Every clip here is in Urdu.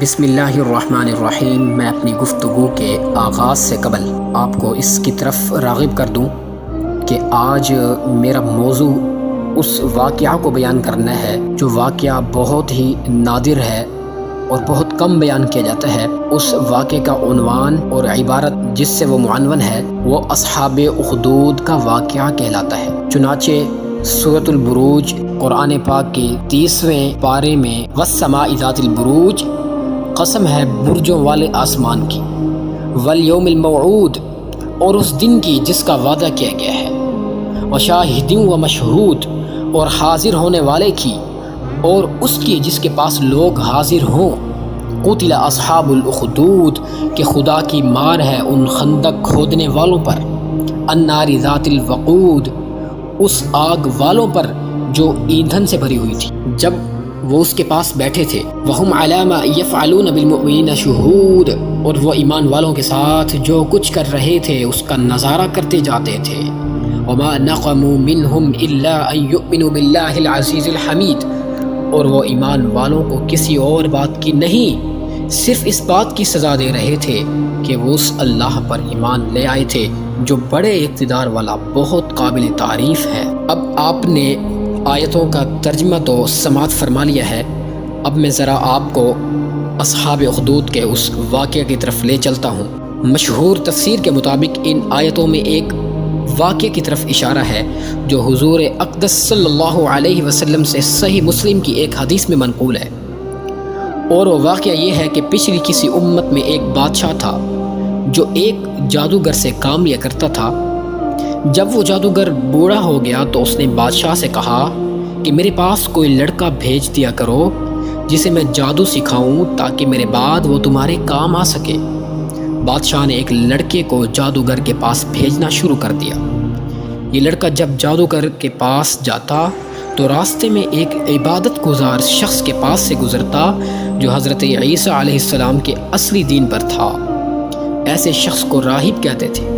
بسم اللہ الرحمن الرحیم۔ میں اپنی گفتگو کے آغاز سے قبل آپ کو اس کی طرف راغب کر دوں کہ آج میرا موضوع اس واقعہ کو بیان کرنا ہے جو واقعہ بہت ہی نادر ہے اور بہت کم بیان کیا جاتا ہے۔ اس واقعے کا عنوان اور عبارت جس سے وہ معنون ہے وہ اصحاب اخدود کا واقعہ کہلاتا ہے۔ چنانچہ سورۃ البروج قرآن پاک کے 30ویں پارے میں والسماء ذات البروج، قسم ہے برجوں والے آسمان کی، والیوم الموعود، اور اس دن کی جس کا وعدہ کیا گیا ہے، وشاہد و مشہود، اور حاضر ہونے والے کی، اور اس کی جس کے پاس لوگ حاضر ہوں، قتل اصحاب الاخدود، کہ خدا کی مار ہے ان خندق کھودنے والوں پر، النار ذات الوقود، اس آگ والوں پر جو ایندھن سے بھری ہوئی تھی۔ جب وہ اس کے پاس بیٹھے تھے، وَهُمْ عَلَىٰ مَا يَفْعَلُونَ بِالْمُؤْمِنِينَ شُهُودٌ، اور وہ ایمان والوں کے ساتھ جو کچھ کر رہے تھے اس کا نظارہ کرتے جاتے تھے۔ وَمَا نَقَمُوا مِنْهُمْ إِلَّا أَن يُؤْمِنُوا بِاللَّهِ الْعَزِيزِ الْحَمِيدِ، اور وہ ایمان والوں کو کسی اور بات کی نہیں، صرف اس بات کی سزا دے رہے تھے کہ وہ اس اللہ پر ایمان لے آئے تھے جو بڑے اقتدار والا بہت قابل تعریف ہے۔ اب آپ نے آیتوں کا ترجمہ تو سماعت فرما لیا ہے، اب میں ذرا آپ کو اصحاب اخدود کے اس واقعہ کی طرف لے چلتا ہوں۔ مشہور تفسیر کے مطابق ان آیتوں میں ایک واقعے کی طرف اشارہ ہے جو حضور اقدس صلی اللہ علیہ وسلم سے صحیح مسلم کی ایک حدیث میں منقول ہے، اور وہ واقعہ یہ ہے کہ پچھلی کسی امت میں ایک بادشاہ تھا جو ایک جادوگر سے کام لیا کرتا تھا۔ جب وہ جادوگر بوڑھا ہو گیا تو اس نے بادشاہ سے کہا کہ میرے پاس کوئی لڑکا بھیج دیا کرو جسے میں جادو سکھاؤں تاکہ میرے بعد وہ تمہارے کام آ سکے۔ بادشاہ نے ایک لڑکے کو جادوگر کے پاس بھیجنا شروع کر دیا۔ یہ لڑکا جب جادوگر کے پاس جاتا تو راستے میں ایک عبادت گزار شخص کے پاس سے گزرتا جو حضرت عیسیٰ علیہ السلام کے اصلی دین پر تھا۔ ایسے شخص کو راہب کہتے تھے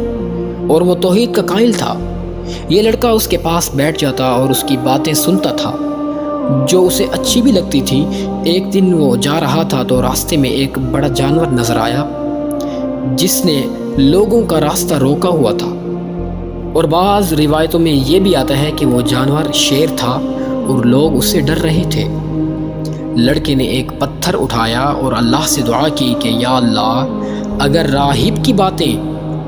اور وہ توحید کا قائل تھا۔ یہ لڑکا اس کے پاس بیٹھ جاتا اور اس کی باتیں سنتا تھا جو اسے اچھی بھی لگتی تھی۔ ایک دن وہ جا رہا تھا تو راستے میں ایک بڑا جانور نظر آیا جس نے لوگوں کا راستہ روکا ہوا تھا، اور بعض روایتوں میں یہ بھی آتا ہے کہ وہ جانور شیر تھا اور لوگ اس سے ڈر رہے تھے۔ لڑکے نے ایک پتھر اٹھایا اور اللہ سے دعا کی کہ یا اللہ، اگر راہب کی باتیں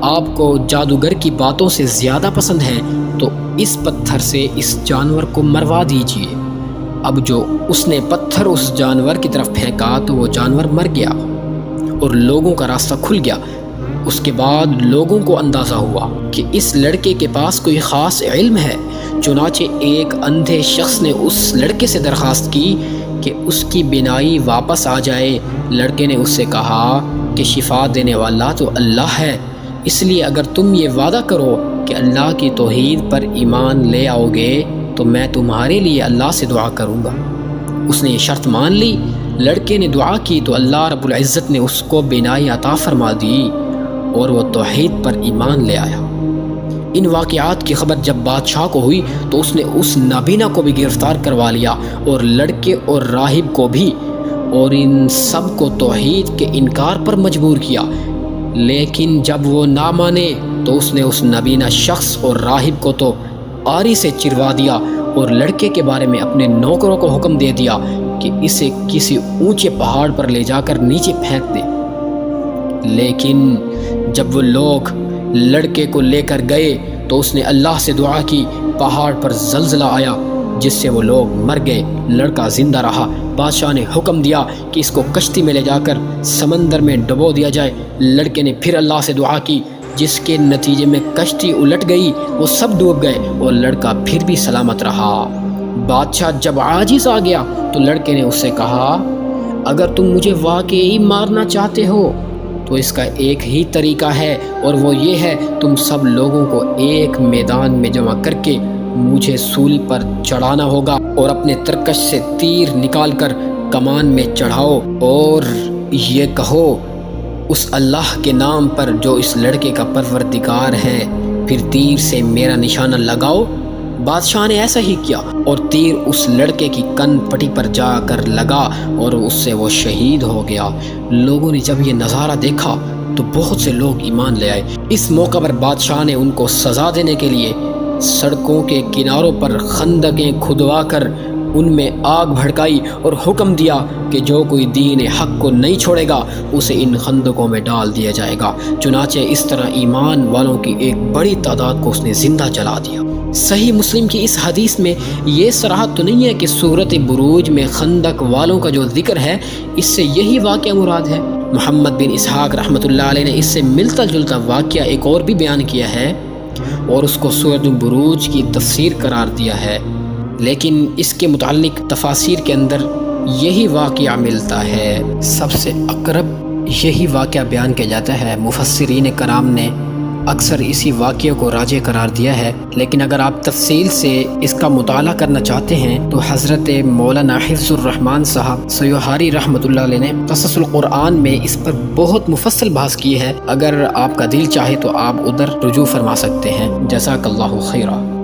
آپ کو جادوگر کی باتوں سے زیادہ پسند ہیں تو اس پتھر سے اس جانور کو مروا دیجیے۔ اب جو اس نے پتھر اس جانور کی طرف پھینکا تو وہ جانور مر گیا اور لوگوں کا راستہ کھل گیا۔ اس کے بعد لوگوں کو اندازہ ہوا کہ اس لڑکے کے پاس کوئی خاص علم ہے، چنانچہ ایک اندھے شخص نے اس لڑکے سے درخواست کی کہ اس کی بینائی واپس آ جائے۔ لڑکے نے اس سے کہا کہ شفا دینے والا تو اللہ ہے، اس لیے اگر تم یہ وعدہ کرو کہ اللہ کی توحید پر ایمان لے آؤ گے تو میں تمہارے لیے اللہ سے دعا کروں گا۔ اس نے یہ شرط مان لی۔ لڑکے نے دعا کی تو اللہ رب العزت نے اس کو بینائی عطا فرما دی اور وہ توحید پر ایمان لے آیا۔ ان واقعات کی خبر جب بادشاہ کو ہوئی تو اس نے اس نابینا کو بھی گرفتار کروا لیا اور لڑکے اور راہب کو بھی، اور ان سب کو توحید کے انکار پر مجبور کیا۔ لیکن جب وہ نہ مانے تو اس نے اس نابینا شخص اور راہب کو تو آری سے چروا دیا اور لڑکے کے بارے میں اپنے نوکروں کو حکم دے دیا کہ اسے کسی اونچے پہاڑ پر لے جا کر نیچے پھینک دے۔ لیکن جب وہ لوگ لڑکے کو لے کر گئے تو اس نے اللہ سے دعا کی، پہاڑ پر زلزلہ آیا جس سے وہ لوگ مر گئے، لڑکا زندہ رہا۔ بادشاہ نے حکم دیا کہ اس کو کشتی میں لے جا کر سمندر میں ڈبو دیا جائے۔ لڑکے نے پھر اللہ سے دعا کی جس کے نتیجے میں کشتی الٹ گئی، وہ سب ڈوب گئے اور لڑکا پھر بھی سلامت رہا۔ بادشاہ جب عاجز آ گیا تو لڑکے نے اس سے کہا اگر تم مجھے واقعی مارنا چاہتے ہو تو اس کا ایک ہی طریقہ ہے، اور وہ یہ ہے تم سب لوگوں کو ایک میدان میں جمع کر کے مجھے سولی پر چڑھانا ہوگا اور اپنے ترکش سے تیر نکال کر کمان میں چڑھاؤ اور یہ کہو اس اللہ کے نام پر جو اس لڑکے کا پروردگار ہے، پھر تیر سے میرا نشانہ لگاؤ بادشاہ نے ایسا ہی کیا اور تیر اس لڑکے کی کن پٹی پر جا کر لگا اور اس سے وہ شہید ہو گیا۔ لوگوں نے جب یہ نظارہ دیکھا تو بہت سے لوگ ایمان لے آئے۔ اس موقع پر بادشاہ نے ان کو سزا دینے کے لیے سڑکوں کے کناروں پر خندقیں کھدوا کر ان میں آگ بھڑکائی اور حکم دیا کہ جو کوئی دین حق کو نہیں چھوڑے گا اسے ان خندقوں میں ڈال دیا جائے گا۔ چنانچہ اس طرح ایمان والوں کی ایک بڑی تعداد کو اس نے زندہ جلا دیا۔ صحیح مسلم کی اس حدیث میں یہ صراحت تو نہیں ہے کہ سورۃ بروج میں خندق والوں کا جو ذکر ہے اس سے یہی واقعہ مراد ہے۔ محمد بن اسحاق رحمۃ اللہ علیہ نے اس سے ملتا جلتا واقعہ ایک اور بھی بیان کیا ہے اور اس کو سورۃ بروج کی تفسیر قرار دیا ہے، لیکن اس کے متعلق تفاسیر کے اندر یہی واقعہ ملتا ہے۔ سب سے اقرب یہی واقعہ بیان کیا جاتا ہے۔ مفسرین کرام نے اکثر اسی واقعے کو راجح قرار دیا ہے، لیکن اگر آپ تفصیل سے اس کا مطالعہ کرنا چاہتے ہیں تو حضرت مولانا حفظ الرحمان صاحب سیوہاری رحمۃ اللہ علیہ نے قصص القرآن میں اس پر بہت مفصل بحث کی ہے۔ اگر آپ کا دل چاہے تو آپ ادھر رجوع فرما سکتے ہیں۔ جزاک اللہ خیرہ۔